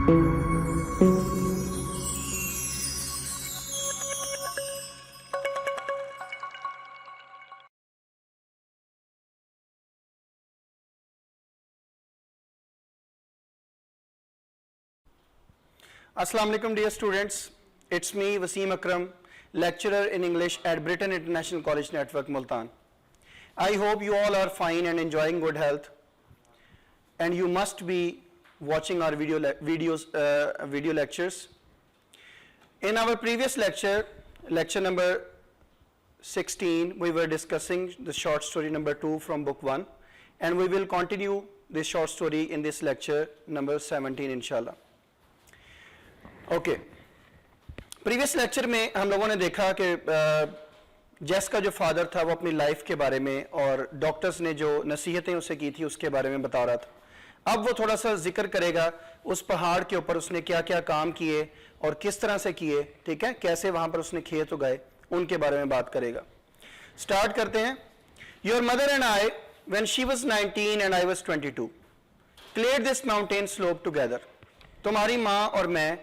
Assalamu alaikum dear students, it's me Wasim Akram, lecturer in English at Britain International College Network Multan. I hope you all are fine and enjoying good health, and you must be watching our video lectures. In our previous lecture number 16, we were discussing the short story number 2 from book 1, and we will continue this short story in this lecture number 17 inshallah. Okay previous lecture में हम लोगों ने देखा कि जेस का जो father था वो अपनी लाइफ के बारे में और डॉक्टर्स ने जो नसीहतें उसे की थी उसके बारे में बता रहा था। अब वो थोड़ा सा जिक्र करेगा उस पहाड़ के ऊपर उसने क्या क्या काम किए और किस तरह से किए, ठीक है, कैसे वहां पर उसने खेत उगाए, उनके बारे में बात करेगा। स्टार्ट करते हैं। Your mother and I when she was 19 and I was 22 cleared this mountain slope together. तुम्हारी माँ और मैं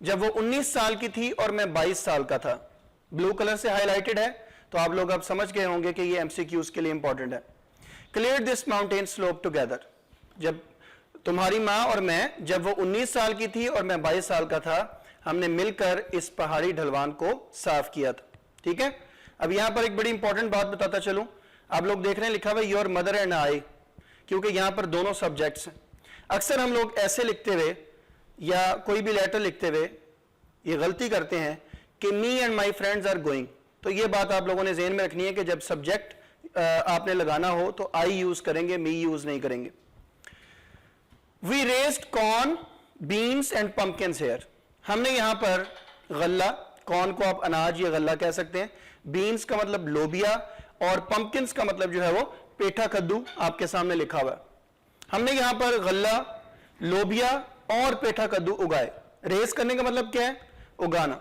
जब वो 19 साल की थी और मैं 22 साल का था, ब्लू कलर से हाईलाइटेड है, तो आप लोग अब समझ गए होंगे कि ये एमसीक्यूज के लिए इंपॉर्टेंट है। Clear this mountain slope together, जब तुम्हारी माँ और मैं जब वो 19 साल की थी और मैं 22 साल का था, हमने मिलकर इस पहाड़ी ढलवान को साफ किया था, ठीक है। अब यहां पर एक बड़ी इंपॉर्टेंट बात बताता चलूं, आप लोग देख रहे हैं लिखा हुआ योर मदर एंड आई, क्योंकि यहां पर दोनों सब्जेक्ट्स हैं। अक्सर हम लोग ऐसे लिखते हुए या कोई भी लेटर लिखते हुए ये गलती करते हैं कि me and my friends are going. तो ये बात आप लोगों ने ज़हन में रखनी है कि जब सब्जेक्ट आपने लगाना हो तो आई यूज करेंगे, मी यूज नहीं करेंगे। We raised corn, beans and pumpkins here. हमने यहां पर गल्ला, कॉर्न को आप अनाज या गल्ला कह सकते हैं, बीन्स का मतलब लोबिया और पम्पकिन्स का मतलब जो है वो पेठा कद्दू आपके सामने लिखा हुआ है। हमने यहां पर गल्ला, लोबिया और पेठा कद्दू उगाए। रेस करने का मतलब क्या है? उगाना।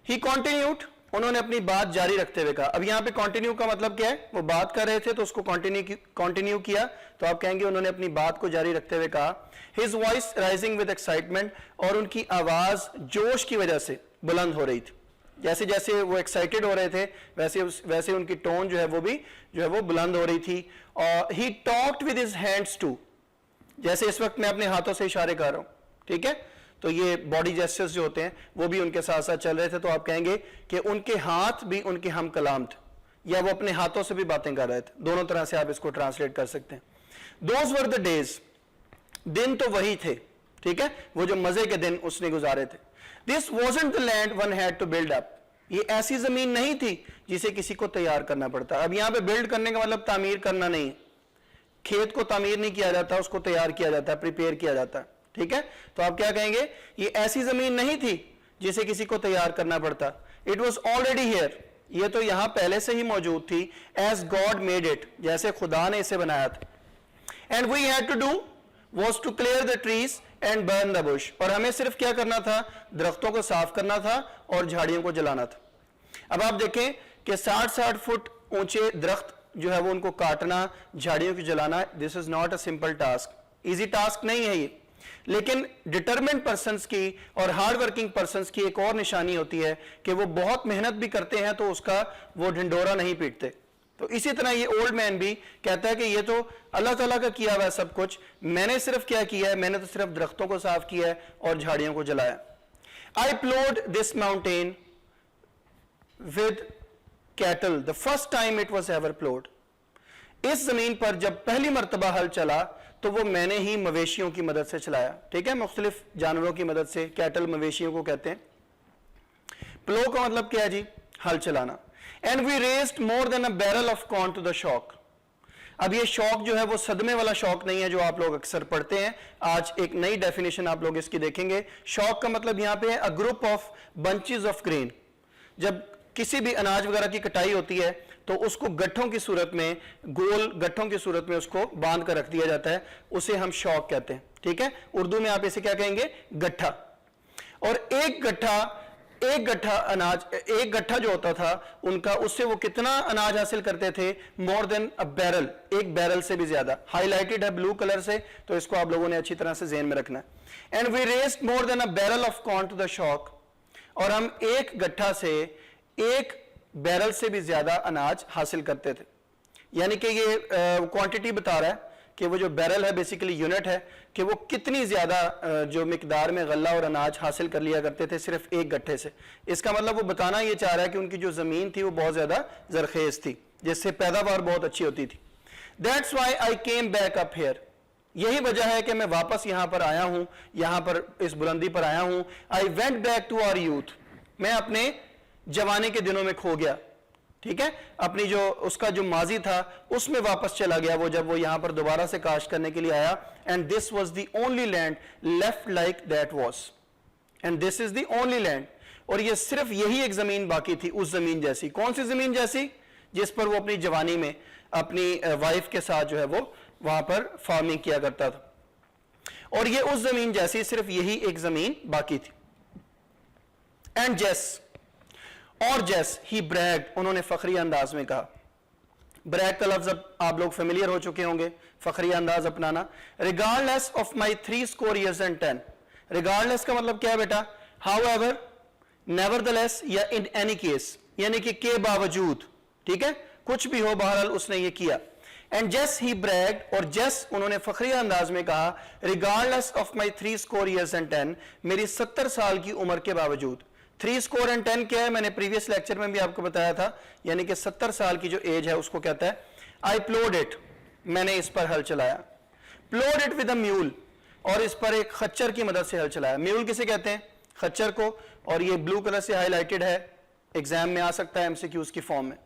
ही कॉन्टिन्यूड, उन्होंने अपनी बात जारी रखते हुए कहा। अब यहां पे कॉन्टिन्यू का मतलब क्या है? वो बात कर रहे थे तो उसको कॉन्टिन्यू किया, तो आप कहेंगे उन्होंने अपनी बात को जारी रखते हुए कहा। His voice rising with excitement, और उनकी आवाज जोश की वजह से बुलंद हो रही थी। जैसे जैसे वो एक्साइटेड हो रहे थे वैसे उनकी टोन जो है वो भी जो है वो बुलंद हो रही थी। और he talked with his hands too, जैसे इस वक्त मैं अपने हाथों से इशारे कर रहा हूं, ठीक है, तो ये बॉडी जेस्चर्स जो होते हैं वो भी उनके साथ साथ चल रहे थे। तो आप कहेंगे कि उनके हाथ भी उनके हम कलाम थे, या वो अपने हाथों से भी बातें कर रहे थे। दोनों तरह से आप इसको ट्रांसलेट कर सकते हैं। दोज वर द डेज, दिन तो वही थे, ठीक है, वो जो मजे के दिन उसने गुजारे थे। This wasn't the land one had to build up, ये ऐसी जमीन नहीं थी जिसे किसी को तैयार करना पड़ता। अब यहां पे बिल्ड करने का मतलब तामीर करना नहीं है, खेत को तामीर नहीं किया जाता, उसको तैयार किया जाता है, प्रिपेयर किया जाता है, ठीक है। तो आप क्या कहेंगे? ये ऐसी जमीन नहीं थी जिसे किसी को तैयार करना पड़ता। इट वॉज ऑलरेडी हियर, ये तो यहां पहले से ही मौजूद थी। एज गॉड मेड इट, जैसे खुदा ने इसे बनाया था। And we had to do was to clear the trees and burn the bush, और हमें सिर्फ क्या करना था? दरख्तों को साफ करना था और झाड़ियों को जलाना था। अब आप देखें कि 60-60 फुट ऊंचे दरख्त जो है वो उनको काटना, झाड़ियों को जलाना, this is not a simple task, easy task नहीं है ये। लेकिन डिटरमिन्ड पर्सन्स की और हार्ड वर्किंग पर्सन्स की एक और निशानी होती है कि वो बहुत मेहनत भी करते हैं तो उसका वो ढिंडोरा नहीं पीटते। तो इसी तरह ये ओल्ड मैन भी कहता है कि ये तो अल्लाह ताला का किया हुआ है सब कुछ, मैंने सिर्फ क्या किया है? मैंने तो सिर्फ दरख्तों को साफ किया है और झाड़ियों को जलाया। I ploughed this mountain with cattle the first time it was ever ploughed. इस जमीन पर जब पहली मर्तबा हल चला तो वो मैंने ही मवेशियों की मदद से चलाया, ठीक है, मुख्तलिफ जानवरों की मदद से। कैटल मवेशियों को कहते हैं। प्लो का मतलब क्या है जी? हल चलाना। And we raised more than a barrel of corn to the shock. अब ये शौक जो है वो सदमे वाला शौक नहीं है जो आप लोग अक्सर पढ़ते हैं। आज एक नई डेफिनेशन आप लोग इसकी देखेंगे। शौक का मतलब यहां पे है a group of bunches of grain. जब किसी भी अनाज वगैरह की कटाई होती है तो उसको गट्ठों की सूरत में, गोल गट्ठों की सूरत में उसको बांध कर रख दिया जाता है, उसे हम शौक कहते हैं, ठीक है। उर्दू में आप इसे क्या कहेंगे? गट्ठा। और एक गट्ठा एक गट्ठा अनाज, एक गट्ठा जो होता था उनका, उससे वो कितना अनाज हासिल करते थे? मोर देन अ बैरल, एक बैरल से भी ज्यादा। हाईलाइटेड है ब्लू कलर से, तो इसको आप लोगों ने अच्छी तरह से ज़हन में रखना है। And we raised more than a barrel of corn to the shock, और हम एक गट्ठा से एक बैरल से भी ज्यादा अनाज हासिल करते थे। यानी कि ये क्वांटिटी बता रहा है कि वो जो बैरल है बेसिकली यूनिट है कि वो कितनी ज्यादा जो मिकदार में गल्ला और अनाज हासिल कर लिया करते थे सिर्फ एक गट्ठे से। इसका मतलब वो बताना ये चाह रहा है कि उनकी जो जमीन थी वो बहुत ज्यादा जरखेज थी, जिससे पैदावार बहुत अच्छी होती थी। That's why I came back up here, यही वजह है कि मैं वापस यहां पर आया हूं, यहां पर इस बुलंदी पर आया हूं। I went back to our youth, मैं अपने जवानी के दिनों में खो गया, ठीक है, अपनी जो उसका जो माजी था उसमें वापस चला गया वो, जब वो यहां पर दोबारा से काश्त करने के लिए आया। And this was the only land left like that was, and this is the only land, और ये सिर्फ यही एक जमीन बाकी थी उस जमीन जैसी। कौन सी जमीन जैसी? जिस पर वो अपनी जवानी में अपनी वाइफ के साथ जो है वो वहां पर फार्मिंग किया करता था, और ये उस जमीन जैसी सिर्फ यही एक जमीन बाकी थी। एंड जेस, और जेस ही ब्रैग, उन्होंने फखरी अंदाज में कहा। ब्रैग का लफ्ज अब आप लोग फेमिलियर हो चुके होंगे, फखरी अंदाज अपनाना। Regardless of my 3 years and 10, regardless का मतलब क्या है बेटा? हाउएवर, नेवरदलेस, या इन एनी केस, यानी कि के बावजूद, ठीक है, कुछ भी हो बहरहाल उसने ये किया। एंड जेस ही ब्रैग, और जेस उन्होंने फखरी अंदाज में कहा, regardless of my 3 years and 10, मेरी 70 साल की उम्र के बावजूद। 3 and 10 क्या है? मैंने प्रीवियस लेक्चर में भी आपको बताया था, यानी कि 70 साल की जो एज है उसको कहता है। आई प्लोड इट, मैंने इस पर हल चलाया। प्लोड इट विद अ म्यूल, और इस पर एक खच्चर की मदद से हल चलाया। म्यूल किसे कहते हैं? खच्चर को, और ये ब्लू कलर से हाईलाइटेड है, एग्जाम में आ सकता है एमसीक्यूज की फॉर्म में।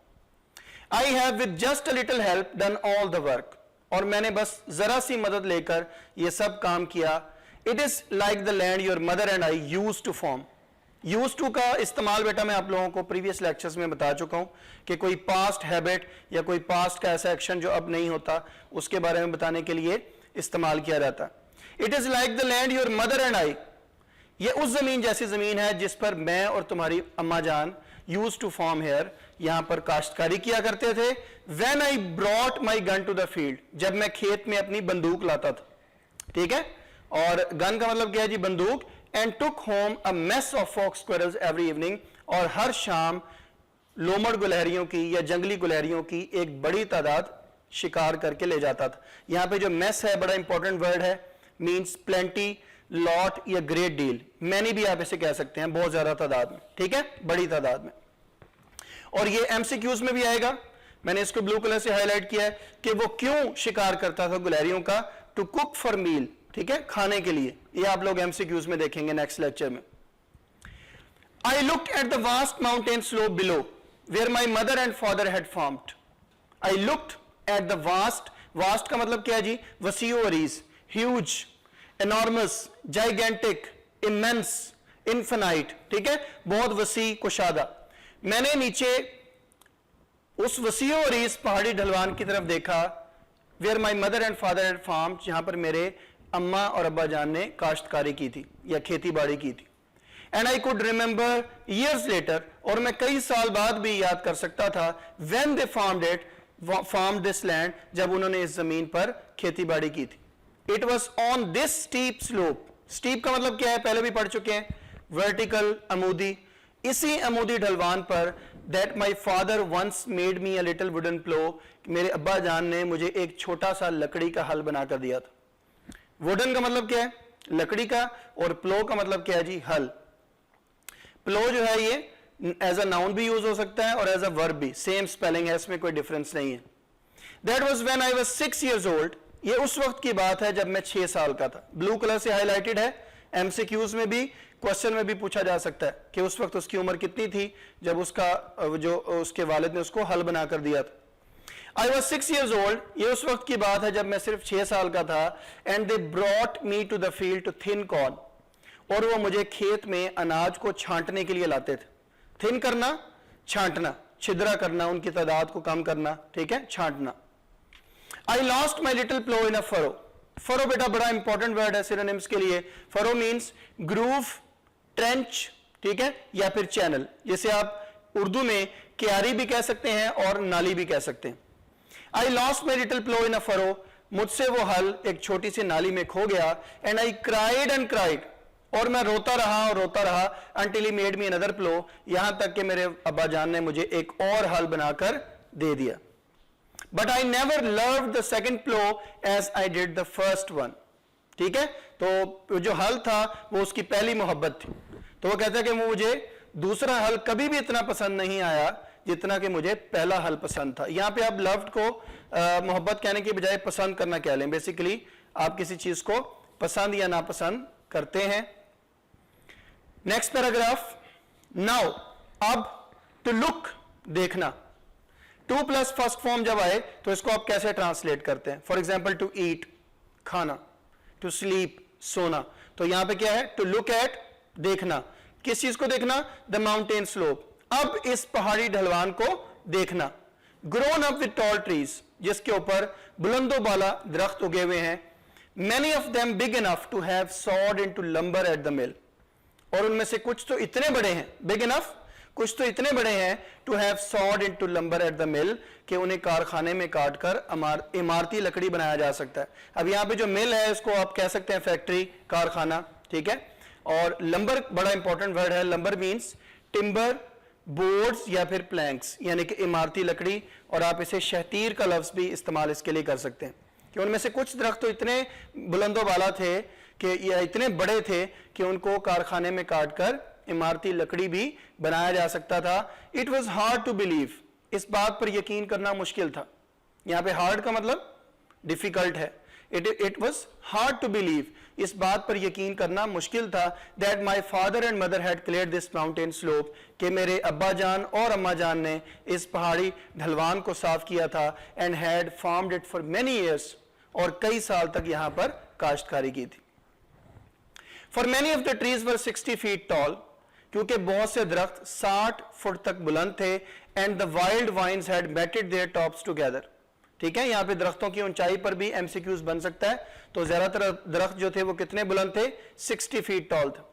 I have with just a little help done all the work, और मैंने बस जरा सी मदद लेकर ये सब काम किया। It is like the land your mother and I used to farm. Use to का इस्तेमाल बेटा मैं आप लोगों को प्रीवियस लेक्चर्स में बता चुका हूं कि कोई पास्ट हैबिट या कोई पास्ट का ऐसा एक्शन जो अब नहीं होता उसके बारे में बताने के लिए इस्तेमाल किया जाता है। It is like the land your mother and आई, ये उस जमीन जैसी जमीन है जिस पर मैं और तुम्हारी अम्मा जान यूज टू फॉर्म हेयर, यहां पर काश्तकारी किया करते थे। When I brought my gun to the field, जब मैं खेत में अपनी बंदूक लाता था, ठीक है, और गन का मतलब क्या है जी? बंदूक। And took home a mess of fox squirrels every evening, और हर शाम लोमड़ गुलहरियों की या जंगली गुलहरियों की एक बड़ी तादाद शिकार करके ले जाता था। यहां पे जो मेस है बड़ा इंपॉर्टेंट वर्ड है, मींस प्लेंटी, लॉट या ग्रेट डील, मैनी भी आप इसे कह सकते हैं, बहुत ज्यादा तादाद में, ठीक है, बड़ी तादाद में। और ये एमसीक्यूज में भी आएगा, मैंने इसको ब्लू कलर से हाईलाइट किया है कि वो क्यों शिकार करता था गुलहरियों का। टू कुक फॉर मील, ठीक है, खाने के लिए। ये आप लोग एमसीक्यूज में देखेंगे नेक्स्ट लेक्चर में। I looked at the vast mountain slope below where my mother and father had farmed. I looked at the vast, vast का मतलब क्या है जी? वसीओ अरीज, huge, enormous, gigantic, immense, infinite, ठीक है, बहुत वसी, कुशादा। मैंने नीचे उस वसीओ अरीज पहाड़ी ढलवान की तरफ देखा, where my mother and father had farmed, जहां पर मेरे अम्मा और अब्बा जान ने काश्तकारी की थी या खेती बाड़ी की थी। And I could remember years later, और मैं कई साल बाद भी याद कर सकता था, when they farmed this land, जब उन्होंने इस जमीन पर खेती बाड़ी की थी। It was on this steep slope, steep का मतलब क्या है? पहले भी पढ़ चुके हैं, वर्टिकल, अमूदी। इसी अमूदी ढलवान पर that my father once made me a little wooden plough, मेरे अब्बा जान ने मुझे एक छोटा सा लकड़ी का हल बनाकर दिया था। वुडन का मतलब क्या है? लकड़ी का, और प्लो का मतलब क्या है जी? हल। प्लो जो है ये एज अ नाउन भी यूज हो सकता है और एज अ वर्ब भी, सेम स्पेलिंग है, इसमें कोई डिफरेंस नहीं है। That was when I was 6 years old, ये उस वक्त की बात है जब मैं 6 साल का था। ब्लू कलर से हाईलाइटेड है, एमसीक्यूज में भी, क्वेश्चन में भी पूछा जा सकता है कि उस वक्त उसकी उम्र कितनी थी जब उसके वालिद ने उसको हल बनाकर दिया था। आई वॉज 6 years old, ये उस वक्त की बात है जब मैं सिर्फ 6 साल का था। And they brought me to the field to thin corn, और वो मुझे खेत में अनाज को छांटने के लिए लाते थे। थिन करना, छांटना, छिद्रा करना, उनकी तादाद को कम करना, ठीक है, छांटना। I lost my little plough in a furrow. Furrow बेटा बड़ा इंपॉर्टेंट वर्ड है सिनोनिम्स के लिए। फरो मीन्स ग्रूव, ट्रेंच, ठीक है, या फिर चैनल, जिसे आप उर्दू में क्यारी भी कह सकते हैं और नाली भी कह सकते हैं। I lost my little plough in a furrow, मुझसे वो हल एक छोटी सी नाली में खो गया। And I cried and cried, और मैं रोता रहा और रोता रहा, until he made me another plough, यहां तक कि मेरे अब्बा जान ने मुझे एक और हल बनाकर दे दिया। But I never loved the second plough as I did the first one. ठीक है, तो जो हल था वो उसकी पहली मोहब्बत थी, तो वो कहता है कि मुझे दूसरा हल कभी भी इतना पसंद नहीं आया जितना कि मुझे पहला हल पसंद था। यहां पे आप लव्ड को मोहब्बत कहने की बजाय पसंद करना कह लें। बेसिकली आप किसी चीज को पसंद या नापसंद करते हैं। नेक्स्ट पैराग्राफ, नाउ, अब, टू लुक, देखना। 2 प्लस फर्स्ट फॉर्म जब आए तो इसको आप कैसे ट्रांसलेट करते हैं? फॉर एग्जाम्पल टू ईट, खाना, टू स्लीप, सोना। तो यहां पे क्या है? टू लुक एट, देखना। किस चीज को देखना? द माउंटेन स्लोप, अब इस पहाड़ी ढलवान को देखना। Grown up with tall trees, जिसके ऊपर बुलंदो बाला दरख्त उगे हुए हैं। Many of them big enough to have sawed into lumber at the mill, और उनमें से कुछ तो इतने बड़े हैं, बिग इनफ, कुछ तो इतने बड़े हैं, to have sawed into lumber at the mill, कि उन्हें कारखाने में काटकर इमारती लकड़ी बनाया जा सकता है। अब यहां पे जो मिल है इसको आप कह सकते हैं फैक्ट्री, कारखाना, ठीक है। और लंबर बड़ा इंपॉर्टेंट वर्ड है। लंबर मींस टिम्बर, बोर्ड्स या फिर प्लैंक्स, यानी कि इमारती लकड़ी, और आप इसे शहतीर का लफ्ज भी इस्तेमाल इसके लिए कर सकते हैं कि उनमें से कुछ दरख्त तो इतने बुलंदो बाला थे कि या इतने बड़े थे कि उनको कारखाने में काटकर इमारती लकड़ी भी बनाया जा सकता था। It was hard to believe, इस बात पर यकीन करना मुश्किल था। यहां पे हार्ड का मतलब डिफिकल्ट है। It was hard to believe, इस बात पर यकीन करना मुश्किल था, that my father and mother had cleared this mountain slope, कि मेरे अब्बा जान और अम्मा जान ने इस पहाड़ी ढलवान को साफ किया था। And had farmed it for many years, और कई साल तक यहां पर काश्तकारी की थी। For many of the trees were 60 feet tall, क्योंकि बहुत से दरख्त 60 फुट तक बुलंद थे। And the wild vines had matted their tops together, ठीक है। यहां पे दरख्तों की ऊंचाई पर भी एमसीक्यूज बन सकता है। तो ज्यादातर दरख्त जो थे वो कितने बुलंद थे? 60 फीट टॉल थे।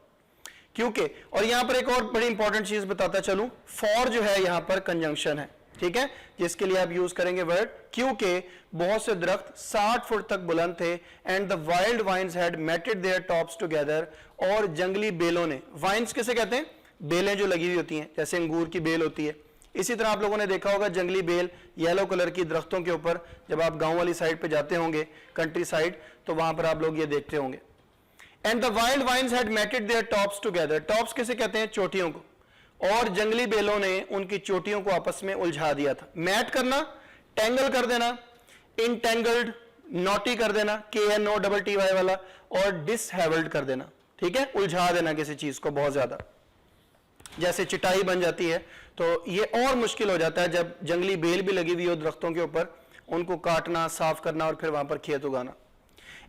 क्योंकि, और यहां पर एक और बड़ी इंपॉर्टेंट चीज बताता चलूं, फॉर जो है यहां पर कंजंक्शन है, ठीक है, जिसके लिए आप यूज करेंगे वर्ड क्योंकि बहुत से दरख्त 60 फुट तक बुलंद थे। And the wild vines had matted their tops together, और जंगली बेलों ने, वाइन्स किसे कहते हैं? बेलें जो लगी हुई होती हैं, जैसे अंगूर की बेल होती है। इसी तरह आप लोगों ने देखा होगा जंगली बेल येलो कलर की दरख्तों के ऊपर, जब आप गांव वाली साइड पे जाते होंगे, कंट्री साइड, तो वहां पर आप लोग ये देखते होंगे। And the wild vines had matted their tops together, tops किसे कहते हैं? चोटियों को। और जंगली बेलों ने उनकी चोटियों को आपस में उलझा दिया था। मैट करना, टेंगल कर देना, इंटेंगल्ड, नॉटी कर देना, KNOTTY वाला, और डिसहेवल्ड कर देना, ठीक है, उलझा देना किसी चीज को बहुत ज्यादा, जैसे चिटाई बन जाती है। तो ये और मुश्किल हो जाता है जब जंगली बेल भी लगी हुई हो दरख्तों के ऊपर, उनको काटना, साफ करना और फिर वहां पर खेत उगाना।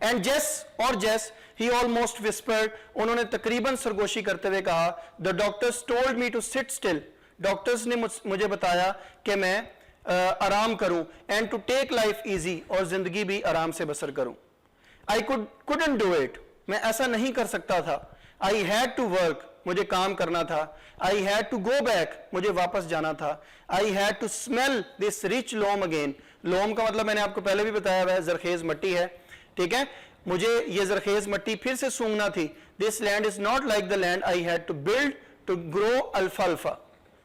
एंड जेस, और जेस, ही ऑलमोस्ट विस्पर्ड, उन्होंने तकरीबन सरगोशी करते हुए कहा, the doctors told me to sit still, doctors ने मुझे बताया कि मैं आराम करूं, and to take life easy, और जिंदगी भी आराम से बसर करूं। आई कुडंट डू इट, मैं ऐसा नहीं कर सकता था। आई हैड टू वर्क, मुझे काम करना था। I had to go back, मुझे वापस जाना था। I had to smell this rich loam again, loam का मतलब मैंने आपको पहले भी बताया हुआ है, जरखेज मिट्टी है, ठीक है, मुझे ये जरखेज मिट्टी फिर से सूंघना थी। This land is not like the land I had to build to grow अल्फाल्फा,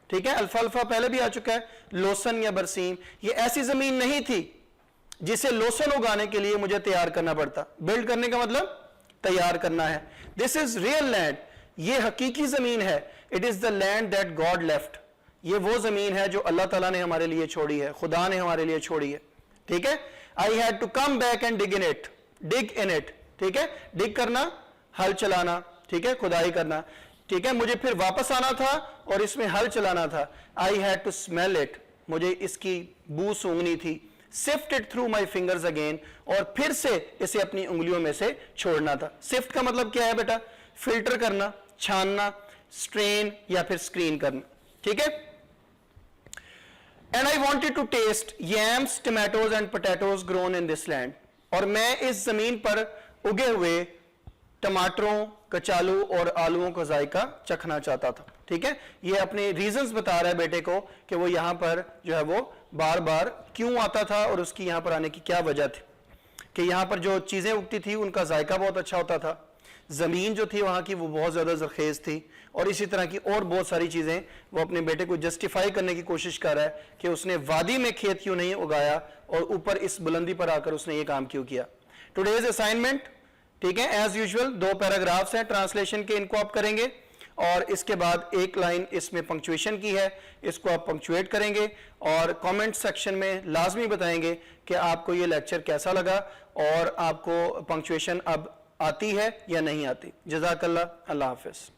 ठीक है, अल्फाल्फा पहले भी आ चुका है, लोसन या बरसीम, ये ऐसी जमीन नहीं थी जिसे लोसन उगाने के लिए मुझे तैयार करना पड़ता। बिल्ड करने का मतलब तैयार करना है। दिस इज रियल लैंड, ये हकीकी जमीन है। It is the land that God left, ये वो जमीन है जो अल्लाह ताला ने हमारे लिए छोड़ी है, खुदा ने हमारे लिए छोड़ी है, ठीक है। I had to come back and dig in it, dig in it, ठीक है, डिग करना, हल चलाना, ठीक है, खुदाई करना, ठीक है, मुझे फिर वापस आना था और इसमें हल चलाना था। I had to smell it, मुझे इसकी बू सूंघनी थी। Sift it through my fingers again, और फिर से इसे अपनी उंगलियों में से छोड़ना था। सिफ्ट का मतलब क्या है बेटा? फिल्टर करना, छानना, स्ट्रेन या फिर स्क्रीन करना, ठीक है। And I wanted to taste yams, tomatoes and potatoes grown in this land, और मैं इस जमीन पर उगे हुए टमाटरों, कचालू और आलूओं का जायका चखना चाहता था। ठीक है, ये अपने रीजंस बता रहा है बेटे को कि वो यहाँ पर जो है वो बार बार क्यों आता था और उसकी यहाँ पर आने की क्या वजह थी। कि यहाँ पर जो चीज़ें उगती थी उनका जायका बहुत अच्छा होता था, ज़मीन जो थी वहाँ की वो बहुत ज़्यादा ज़रखेज़ थी, और इसी तरह की और बहुत सारी चीज़ें वो अपने बेटे को जस्टिफाई करने की कोशिश कर रहा है कि उसने वादी में खेत क्यों नहीं उगाया और ऊपर इस बुलंदी पर आकर उसने ये काम क्यों किया। टुडेज असाइनमेंट, ठीक है, एज यूजुअल 2 पैराग्राफ्स हैं ट्रांसलेशन के, इनको आप करेंगे और इसके बाद एक लाइन इसमें पंक्चुएशन की है, इसको आप पंक्चुएट करेंगे और कमेंट सेक्शन में लाजमी बताएंगे कि आपको ये लेक्चर कैसा लगा और आपको पंक्चुएशन अब आती है या नहीं आती। जज़ाकल्लाह, अल्लाह हाफिज़।